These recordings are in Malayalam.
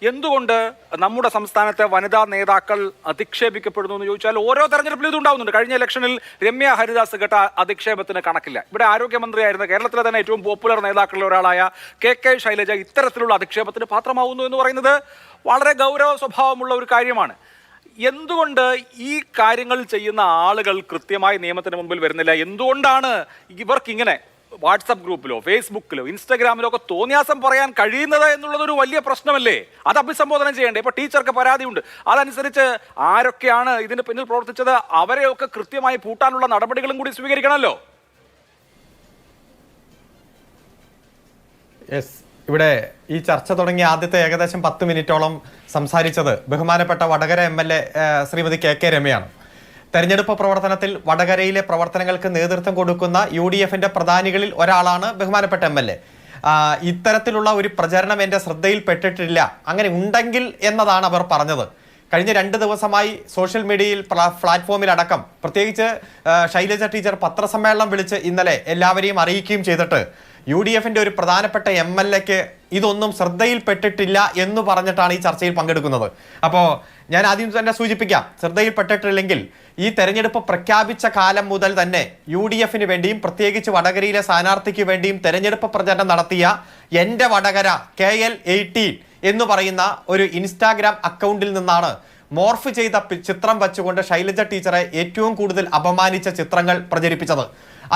എന്തുകൊണ്ട് നമ്മുടെ സംസ്ഥാനത്തെ വനിതാ നേതാക്കൾ അധിക്ഷേപിക്കപ്പെടുന്നു എന്ന് ചോദിച്ചാൽ ഓരോ തെരഞ്ഞെടുപ്പിലും ഇതുണ്ടാവുന്നുണ്ട്. കഴിഞ്ഞ ഇലക്ഷനിൽ രമ്യ ഹരിദാസ് ഘട്ട അധിക്ഷേപത്തിന് കണക്കില്ല. ഇവിടെ ആരോഗ്യമന്ത്രിയായിരുന്ന കേരളത്തിലെ തന്നെ ഏറ്റവും പോപ്പുലർ നേതാക്കളിൽ ഒരാളായ കെ ശൈലജ ഇത്തരത്തിലുള്ള അധിക്ഷേപത്തിന് പാത്രമാവുന്നു എന്ന് പറയുന്നത് വളരെ ഗൗരവ സ്വഭാവമുള്ള ഒരു കാര്യമാണ്. എന്തുകൊണ്ട് ഈ കാര്യങ്ങൾ ചെയ്യുന്ന ആളുകൾ കൃത്യമായി നിയമത്തിന് മുമ്പിൽ വരുന്നില്ല? എന്തുകൊണ്ടാണ് ഇവർക്കിങ്ങനെ വാട്സപ്പ് ഗ്രൂപ്പിലോ ഫേസ്ബുക്കിലോ ഇൻസ്റ്റാഗ്രാമിലോ ഒക്കെ തോന്നിയാസം പറയാൻ കഴിയുന്നത് എന്നുള്ളതൊരു വലിയ പ്രശ്നമല്ലേ? അത് അഭിസംബോധന ചെയ്യണ്ടേ? ഇപ്പൊ ടീച്ചർക്ക് പരാതിയുണ്ട്, അതനുസരിച്ച് ആരൊക്കെയാണ് ഇതിന് പിന്നിൽ പ്രവർത്തിച്ചത് അവരെയൊക്കെ കൃത്യമായി പൂട്ടാനുള്ള നടപടികളും കൂടി സ്വീകരിക്കണമല്ലോ. ഇവിടെ ഈ ചർച്ച തുടങ്ങിയ ആദ്യത്തെ ഏകദേശം 10 മിനിറ്റോളം സംസാരിച്ചത് ബഹുമാനപ്പെട്ട വടകര MLA ശ്രീമതി കെ രമയാണ്. തെരഞ്ഞെടുപ്പ് പ്രവർത്തനത്തിൽ വടകരയിലെ പ്രവർത്തനങ്ങൾക്ക് നേതൃത്വം കൊടുക്കുന്ന UDF-ന്റെ പ്രധാനികളിൽ ഒരാളാണ് ബഹുമാനപ്പെട്ട MLA. ഇത്തരത്തിലുള്ള ഒരു പ്രചരണം എൻ്റെ ശ്രദ്ധയിൽപ്പെട്ടിട്ടില്ല, അങ്ങനെ ഉണ്ടെങ്കിൽ എന്നതാണ് അവർ പറഞ്ഞത്. കഴിഞ്ഞ 2 ദിവസമായി സോഷ്യൽ മീഡിയയിൽ പ്ലാറ്റ്ഫോമിലടക്കം പ്രത്യേകിച്ച് ശൈലജ ടീച്ചർ പത്രസമ്മേളനം വിളിച്ച് ഇന്നലെ എല്ലാവരെയും അറിയിക്കുകയും ചെയ്തിട്ട് UDF-ന്റെ ഒരു പ്രധാനപ്പെട്ട MLA-ക്ക് ഇതൊന്നും ശ്രദ്ധയിൽപ്പെട്ടിട്ടില്ല എന്ന് പറഞ്ഞിട്ടാണ് ഈ ചർച്ചയിൽ പങ്കെടുക്കുന്നത്. അപ്പോൾ ഞാൻ ആദ്യം തന്നെ സൂചിപ്പിക്കാം, ശ്രദ്ധയിൽപ്പെട്ടിട്ടില്ലെങ്കിൽ ഈ തെരഞ്ഞെടുപ്പ് പ്രഖ്യാപിച്ച കാലം മുതൽ തന്നെ UDF-ന് വേണ്ടിയും പ്രത്യേകിച്ച് വടകരയിലെ സ്ഥാനാർത്ഥിക്ക് വേണ്ടിയും തെരഞ്ഞെടുപ്പ് പ്രചരണം നടത്തിയ എൻ്റെ വടകര KL18 എന്ന് പറയുന്ന ഒരു ഇൻസ്റ്റാഗ്രാം അക്കൗണ്ടിൽ നിന്നാണ് മോർഫ് ചെയ്ത ചിത്രം വച്ചുകൊണ്ട് ശൈലജ ടീച്ചറെ ഏറ്റവും കൂടുതൽ അപമാനിച്ച ചിത്രങ്ങൾ പ്രചരിപ്പിച്ചത്.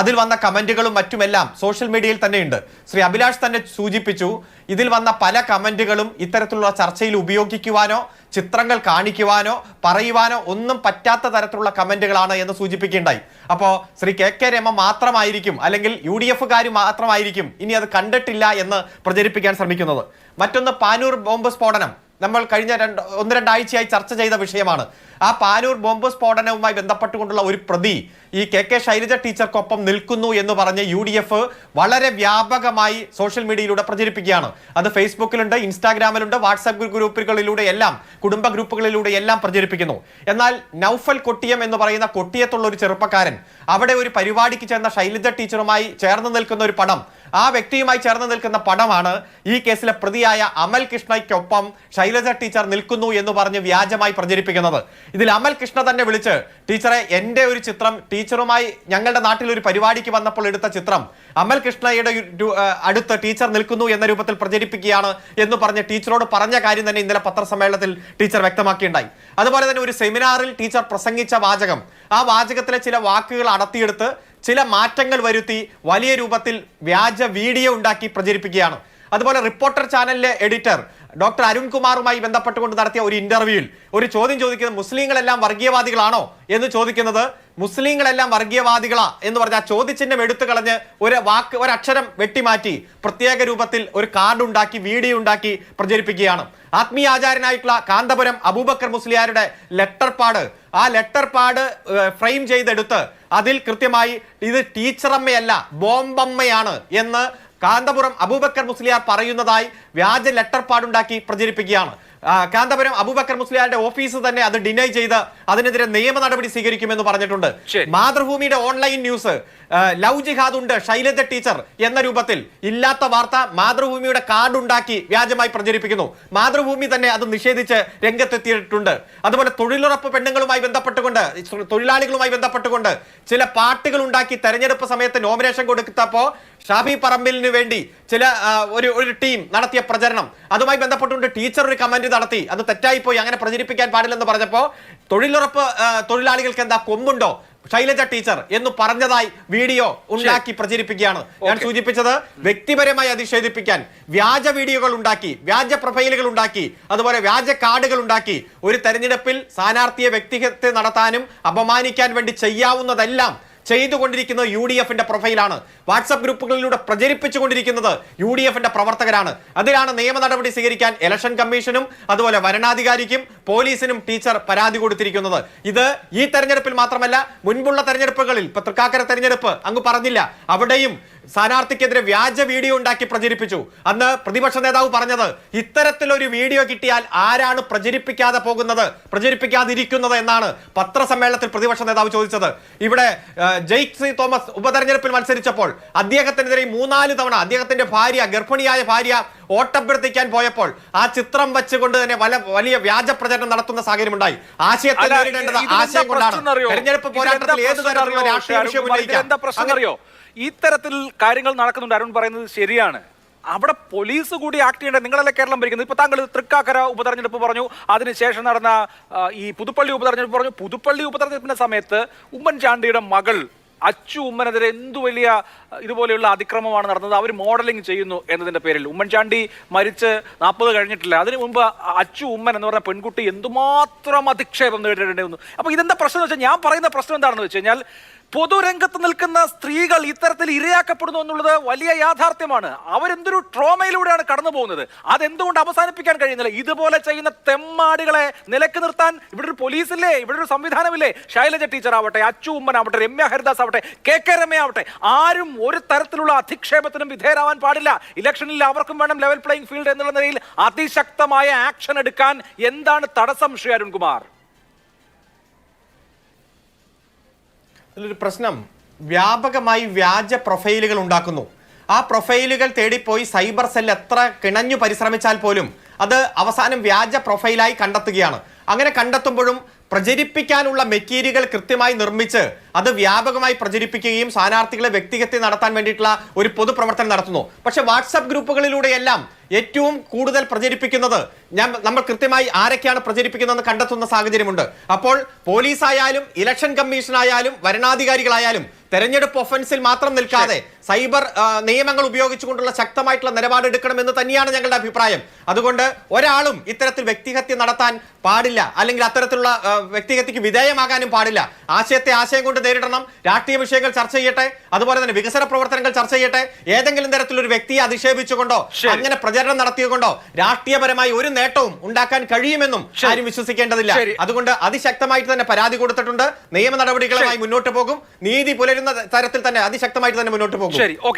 അതിൽ വന്ന കമന്റുകളും മറ്റുമെല്ലാം സോഷ്യൽ മീഡിയയിൽ തന്നെയുണ്ട്. ശ്രീ അഭിലാഷ് തന്നെ സൂചിപ്പിച്ചു, ഇതിൽ വന്ന പല കമന്റുകളും ഇത്തരത്തിലുള്ള ചർച്ചയിൽ ഉപയോഗിക്കുവാനോ ചിത്രങ്ങൾ കാണിക്കുവാനോ പറയുവാനോ ഒന്നും പറ്റാത്ത തരത്തിലുള്ള കമന്റുകളാണ് എന്ന് സൂചിപ്പിക്കുകയുണ്ടായി. അപ്പോൾ ശ്രീ കെ രമ മാത്രമായിരിക്കും അല്ലെങ്കിൽ UDF-കാർ മാത്രമായിരിക്കും ഇനി അത് കണ്ടിട്ടില്ല എന്ന് പ്രചരിപ്പിക്കാൻ ശ്രമിക്കുന്നത്. മറ്റൊന്ന്, പാനൂർ ബോംബ് സ്ഫോടനം നമ്മൾ കഴിഞ്ഞ 1-2 ആഴ്ചയായി ചർച്ച ചെയ്ത വിഷയമാണ്. ആ പാനൂർ ബോംബ് സ്ഫോടനവുമായി ബന്ധപ്പെട്ടുകൊണ്ടുള്ള ഒരു പ്രതി ഈ കെ ശൈലജ ടീച്ചർക്കൊപ്പം നിൽക്കുന്നു എന്ന് പറഞ്ഞ് UDF വളരെ വ്യാപകമായി സോഷ്യൽ മീഡിയയിലൂടെ പ്രചരിപ്പിക്കുകയാണ്. അത് ഫേസ്ബുക്കിലുണ്ട്, ഇൻസ്റ്റാഗ്രാമിലുണ്ട്, വാട്സാപ്പ് ഗ്രൂപ്പുകളിലൂടെ എല്ലാം, കുടുംബ ഗ്രൂപ്പുകളിലൂടെ എല്ലാം പ്രചരിപ്പിക്കുന്നു. എന്നാൽ നൗഫൽ കൊട്ടിയം എന്ന് പറയുന്ന കൊട്ടിയത്തുള്ള ഒരു ചെറുപ്പക്കാരൻ അവിടെ ഒരു പരിപാടിക്ക് ചേർന്ന ശൈലജ ടീച്ചറുമായി ചേർന്ന് നിൽക്കുന്ന ഒരു പടം, ആ വ്യക്തിയുമായി ചേർന്ന് നിൽക്കുന്ന പടമാണ് ഈ കേസിലെ പ്രതിയായ അമൽ കൃഷ്ണയ്ക്കൊപ്പം ശൈലജ ടീച്ചർ നിൽക്കുന്നു എന്ന് പറഞ്ഞ് വ്യാജമായി പ്രചരിപ്പിക്കുന്നത്. ഇതിൽ അമൽ കൃഷ്ണ തന്നെ വിളിച്ച്, ടീച്ചറെ എൻ്റെ ഒരു ചിത്രം, ടീച്ചറുമായി ഞങ്ങളുടെ നാട്ടിൽ ഒരു പരിപാടിക്ക് വന്നപ്പോൾ എടുത്ത ചിത്രം അമൽ കൃഷ്ണയുടെ അടുത്ത് ടീച്ചർ നിൽക്കുന്നു എന്ന രൂപത്തിൽ പ്രചരിപ്പിക്കുകയാണ് എന്ന് പറഞ്ഞ് ടീച്ചറോട് പറഞ്ഞ കാര്യം തന്നെ ഇന്നലെ പത്രസമ്മേളനത്തിൽ ടീച്ചർ വ്യക്തമാക്കിയിട്ടുണ്ടായി. അതുപോലെ തന്നെ ഒരു സെമിനാറിൽ ടീച്ചർ പ്രസംഗിച്ച വാചകം, ആ വാചകത്തിലെ ചില വാക്കുകൾ അടർത്തിയെടുത്ത് ചില മാറ്റങ്ങൾ വരുത്തി വലിയ രൂപത്തിൽ വ്യാജ വീഡിയോ ഉണ്ടാക്കി പ്രചരിപ്പിക്കുകയാണ്. അതുപോലെ റിപ്പോർട്ടർ ചാനലിലെ എഡിറ്റർ ഡോക്ടർ അരുൺകുമാറുമായി ബന്ധപ്പെട്ടുകൊണ്ട് നടത്തിയ ഒരു ഇന്റർവ്യൂവിൽ ഒരു ചോദ്യം ചോദിക്കുന്നത്, മുസ്ലിങ്ങളെല്ലാം വർഗീയവാദികളാണോ എന്ന് ചോദിക്കുന്നത്, മുസ്ലിങ്ങളെല്ലാം വർഗീയവാദികളാ എന്ന് പറഞ്ഞ ആ ചോദ്യചിഹ്നം എടുത്തു കളഞ്ഞ് ഒരക്ഷരം വെട്ടിമാറ്റി പ്രത്യേക രൂപത്തിൽ ഒരു കാർഡ് ഉണ്ടാക്കി വീഡിയോ ഉണ്ടാക്കി പ്രചരിപ്പിക്കുകയാണ്. ആത്മീയ ആചാര്യനായിട്ടുള്ള കാന്തപുരം അബൂബക്കർ മുസ്ലിയാരുടെ ലെറ്റർ പാഡ്, ആ ലെറ്റർ പാഡ് ഫ്രെയിം ചെയ്തെടുത്ത് അതിൽ കൃത്യമായി ഇത് ടീച്ചറമ്മയല്ല ബോംബമ്മയാണ് എന്ന് കാന്തപുരം അബൂബക്കർ മുസ്ലിയാർ പറയുന്നതായി വ്യാജ ലെറ്റർ പാടുണ്ടാക്കി പ്രചരിപ്പിക്കുകയാണ്. കാന്തപുരം അബൂബക്കർ മുസ്ലിയാരുടെ ഓഫീസ് തന്നെ അത് ഡിനൈ ചെയ്ത് അതിനെതിരെ നിയമ നടപടി സ്വീകരിക്കുമെന്ന് പറഞ്ഞിട്ടുണ്ട്. മാതൃഭൂമിയുടെ ഓൺലൈൻ ന്യൂസ് ലവ് ജിഹാദ് ഉണ്ട് ശൈലജ ടീച്ചർ എന്ന രൂപത്തിൽ ഇല്ലാത്ത വാർത്ത മാതൃഭൂമിയുടെ കാർഡ് ഉണ്ടാക്കി വ്യാജമായി പ്രചരിപ്പിക്കുന്നു. മാതൃഭൂമി തന്നെ അത് നിഷേധിച്ച് രംഗത്തെത്തിയിട്ടുണ്ട്. അതുപോലെ തൊഴിലുറപ്പ് പെണ്ണുങ്ങളുമായി ബന്ധപ്പെട്ടുകൊണ്ട്, തൊഴിലാളികളുമായി ബന്ധപ്പെട്ടുകൊണ്ട് ചില പാട്ടുകൾ ഉണ്ടാക്കി തെരഞ്ഞെടുപ്പ് സമയത്ത് നോമിനേഷൻ കൊടുത്തപ്പോൾ ഷാഫി പറമ്പിലിന് വേണ്ടി ചില ഒരു ടീം നടത്തിയ പ്രചരണം, അതുമായി ബന്ധപ്പെട്ടുകൊണ്ട് ടീച്ചർ ഒരു കമന്റ് നടത്തി, അത് തെറ്റായിപ്പോയി, അങ്ങനെ പ്രചരിപ്പിക്കാൻ പാടില്ലെന്ന് പറഞ്ഞപ്പോൾ തൊഴിലുറപ്പ് തൊഴിലാളികൾക്ക് എന്താ കൊമ്പുണ്ടോ ശൈലജ ടീച്ചർ എന്ന് പറഞ്ഞതായി വീഡിയോ ഉണ്ടാക്കി പ്രചരിപ്പിക്കുകയാണ്. ഞാൻ സൂചിപ്പിച്ചത് വ്യക്തിപരമായി അധിക്ഷേപിക്കാൻ വ്യാജ വീഡിയോകൾ ഉണ്ടാക്കി, വ്യാജ പ്രൊഫൈലുകൾ ഉണ്ടാക്കി, അതുപോലെ വ്യാജ കാർഡുകൾ ഉണ്ടാക്കി ഒരു തെരഞ്ഞെടുപ്പിൽ സ്ഥാനാർത്ഥിയെ വ്യക്തിഹത്യ നടത്താനും അപമാനിക്കാൻ വേണ്ടി ചെയ്യാവുന്നതെല്ലാം ചെയ്തുകൊണ്ടിരിക്കുന്നത് UDF-ന്റെ പ്രൊഫൈലാണ്. വാട്സാപ്പ് ഗ്രൂപ്പുകളിലൂടെ പ്രചരിപ്പിച്ചുകൊണ്ടിരിക്കുന്നത് UDF-ന്റെ പ്രവർത്തകരാണ്. അതിലാണ് നിയമ നടപടി സ്വീകരിക്കാൻ ഇലക്ഷൻ കമ്മീഷനും അതുപോലെ വരണാധികാരിക്കും പോലീസിനും ടീച്ചർ പരാതി കൊടുത്തിരിക്കുന്നത്. ഇത് ഈ തെരഞ്ഞെടുപ്പിൽ മാത്രമല്ല, മുൻപുള്ള തെരഞ്ഞെടുപ്പുകളിൽ, ഇപ്പൊ തൃക്കാക്കര തെരഞ്ഞെടുപ്പ് അങ്ങ് പറഞ്ഞില്ല, അവിടെയും സ്ഥാനാർത്ഥിക്കെതിരെ വ്യാജ വീഡിയോ ഉണ്ടാക്കി പ്രചരിപ്പിച്ചു. അന്ന് പ്രതിപക്ഷ നേതാവ് പറഞ്ഞത്, ഇത്തരത്തിലൊരു വീഡിയോ കിട്ടിയാൽ ആരാണ് പ്രചരിപ്പിക്കാതെ പോകുന്നത്, പ്രചരിപ്പിക്കാതിരിക്കുന്നത് എന്നാണ് പത്രസമ്മേളനത്തിൽ പ്രതിപക്ഷ നേതാവ് ചോദിച്ചത്. ഇവിടെ ജെയ്ക് സി തോമസ് ഉപതെരഞ്ഞെടുപ്പിൽ മത്സരിച്ചപ്പോൾ അദ്ദേഹത്തിനെതിരെ 3-4 തവണ അദ്ദേഹത്തിന്റെ ഭാര്യ, ഗർഭിണിയായ ഭാര്യ വോട്ടഭ്യർത്ഥിക്കാൻ പോയപ്പോൾ ആ ചിത്രം വെച്ചുകൊണ്ട് തന്നെ വലിയ വ്യാജ പ്രചരണം നടത്തുന്ന സാഹചര്യം ഉണ്ടായി. ആശയത്തെ അല്ല, നേരിടേണ്ടത് ഇതിലെന്താ ആശയം കൊണ്ടാണ്. പ്രശ്നമെന്നറിയോ? തെരഞ്ഞെടുപ്പ് പോരാട്ടത്തിൽ ഏത് തരത്തിലുള്ള രാഷ്ട്രീയ വിഷയം ഉന്നയിക്കാം. എന്താ പ്രശ്നം അറിയോ? ഇത്തരത്തിൽ കാര്യങ്ങൾ നടക്കുന്നുണ്ട്. അരുൺ പറയുന്നത് ശരിയാണ്. അവിടെ പോലീസ് കൂടി ആക്ട് ചെയ്യേണ്ടത്. നിങ്ങളല്ലേ കേരളം ഭരിക്കുന്നത്. ഇപ്പൊ താങ്കൾ തൃക്കാക്കര ഉപതെരഞ്ഞെടുപ്പ് പറഞ്ഞു, അതിനുശേഷം നടന്ന ഈ പുതുപ്പള്ളി ഉപതെരഞ്ഞെടുപ്പ് പറഞ്ഞു. പുതുപ്പള്ളി ഉപതെരഞ്ഞെടുപ്പിന്റെ സമയത്ത് ഉമ്മൻചാണ്ടിയുടെ മകൾ അച്ചു ഉമ്മനെതിരെ എന്തു വലിയ ഇതുപോലെയുള്ള അതിക്രമമാണ് നടന്നത്. അവർ മോഡലിംഗ് ചെയ്യുന്നു എന്നതിന്റെ പേരിൽ ഉമ്മൻചാണ്ടി മരിച്ച് 40 കഴിഞ്ഞിട്ടില്ല. അതിനു മുമ്പ് അച്ചു ഉമ്മൻ എന്ന് പറഞ്ഞ പെൺകുട്ടി എന്തുമാത്രം അധിക്ഷേപം നേരിടേണ്ടി വന്നു. അപ്പൊ ഇതെന്താ പ്രശ്നം എന്ന് വെച്ചാൽ, ഞാൻ പറയുന്ന പ്രശ്നം എന്താണെന്ന് വെച്ച് കഴിഞ്ഞാൽ, പൊതുരംഗത്ത് നിൽക്കുന്ന സ്ത്രീകൾ ഇത്തരത്തിൽ ഇരയാക്കപ്പെടുന്നു എന്നുള്ളത് വലിയ യാഥാർത്ഥ്യമാണ്. അവരെന്തൊരു ട്രോമയിലൂടെയാണ് കടന്നു പോകുന്നത്. അതെന്തുകൊണ്ട് അവസാനിപ്പിക്കാൻ കഴിയുന്നില്ല? ഇതുപോലെ ചെയ്യുന്ന തെമ്മാടികളെ നിലക്ക് നിർത്താൻ ഇവിടെ ഒരു പോലീസില്ലേ, ഇവിടെ ഒരു സംവിധാനമില്ലേ? ശൈലജ ടീച്ചർ ആവട്ടെ, അച്ചു ഉമ്മൻ ആവട്ടെ, രമ്യ ഹരിദാസ് ആവട്ടെ, കെ രമ്യ ആവട്ടെ, ആരും ഒരു തരത്തിലുള്ള അധിക്ഷേപത്തിനും വിധേയരാവാൻ പാടില്ല. ഇലക്ഷനിൽ അവർക്കും വേണം ലെവൽ പ്ലേയിങ് ഫീൽഡ് എന്നുള്ള നിലയിൽ അതിശക്തമായ ആക്ഷൻ എടുക്കാൻ എന്താണ് തടസ്സം, ശ്രീ അരുൺകുമാർ? ഒരു പ്രശ്നം, വ്യാപകമായി വ്യാജ പ്രൊഫൈലുകൾ ഉണ്ടാക്കുന്നു. ആ പ്രൊഫൈലുകൾ തേടിപ്പോയി സൈബർ സെൽ എത്ര കിണഞ്ഞു പരിശ്രമിച്ചാൽ പോലും അത് അവസാനം വ്യാജ പ്രൊഫൈലായി കണ്ടെത്തുകയാണ്. അങ്ങനെ കണ്ടെത്തുമ്പോഴും പ്രചരിപ്പിക്കാനുള്ള മെറ്റീരിയൽ കൃത്യമായി നിർമ്മിച്ച് അത് വ്യാപകമായി പ്രചരിപ്പിക്കുകയും സ്ഥാനാർത്ഥികളെ വ്യക്തിഹത്യ നടത്താൻ വേണ്ടിയിട്ടുള്ള ഒരു പൊതുപ്രവർത്തനം നടത്തുന്നു. പക്ഷെ വാട്സപ്പ് ഗ്രൂപ്പുകളിലൂടെയെല്ലാം ഏറ്റവും കൂടുതൽ പ്രചരിപ്പിക്കുന്നത് നമ്മൾ കൃത്യമായി ആരൊക്കെയാണ് പ്രചരിപ്പിക്കുന്നതെന്ന് കണ്ടെത്തുന്ന സാഹചര്യമുണ്ട്. അപ്പോൾ പോലീസായാലും ഇലക്ഷൻ കമ്മീഷനായാലും വരണാധികാരികളായാലും തെരഞ്ഞെടുപ്പ് ഒഫൻസിൽ മാത്രം നിൽക്കാതെ സൈബർ നിയമങ്ങൾ ഉപയോഗിച്ചുകൊണ്ടുള്ള ശക്തമായിട്ടുള്ള നിലപാടെടുക്കണമെന്ന് തന്നെയാണ് ഞങ്ങളുടെ അഭിപ്രായം. അതുകൊണ്ട് ഒരാളും ഇത്തരത്തിൽ വ്യക്തിഹത്യ നടത്താൻ പാടില്ല, അല്ലെങ്കിൽ അത്തരത്തിലുള്ള വ്യക്തിഹത്യക്ക് വിധേയമാകാനും പാടില്ല. ആശയത്തെ ആശയം കൊണ്ട് നേരിടണം. രാഷ്ട്രീയ വിഷയങ്ങൾ ചർച്ച ചെയ്യട്ടെ, അതുപോലെ തന്നെ വികസന പ്രവർത്തനങ്ങൾ ചർച്ച ചെയ്യട്ടെ. ഏതെങ്കിലും തരത്തിലൊരു വ്യക്തിയെ അധിക്ഷേപിച്ചുകൊണ്ടോ അങ്ങനെ പ്രചരണം നടത്തിയതുകൊണ്ടോ രാഷ്ട്രീയപരമായി ഒരു നേട്ടവും ഉണ്ടാക്കാൻ കഴിയുമെന്നും ആരും വിശ്വസിക്കേണ്ടതില്ല. അതുകൊണ്ട് അതിശക്തമായിട്ട് തന്നെ പരാതി കൊടുത്തിട്ടുണ്ട്. നിയമ നടപടികളുമായി മുന്നോട്ട് പോകും. നീതി പുലരുന്ന തരത്തിൽ തന്നെ അതിശക്തമായിട്ട് തന്നെ മുന്നോട്ട് പോകും. ശരി, ഓക്കെ.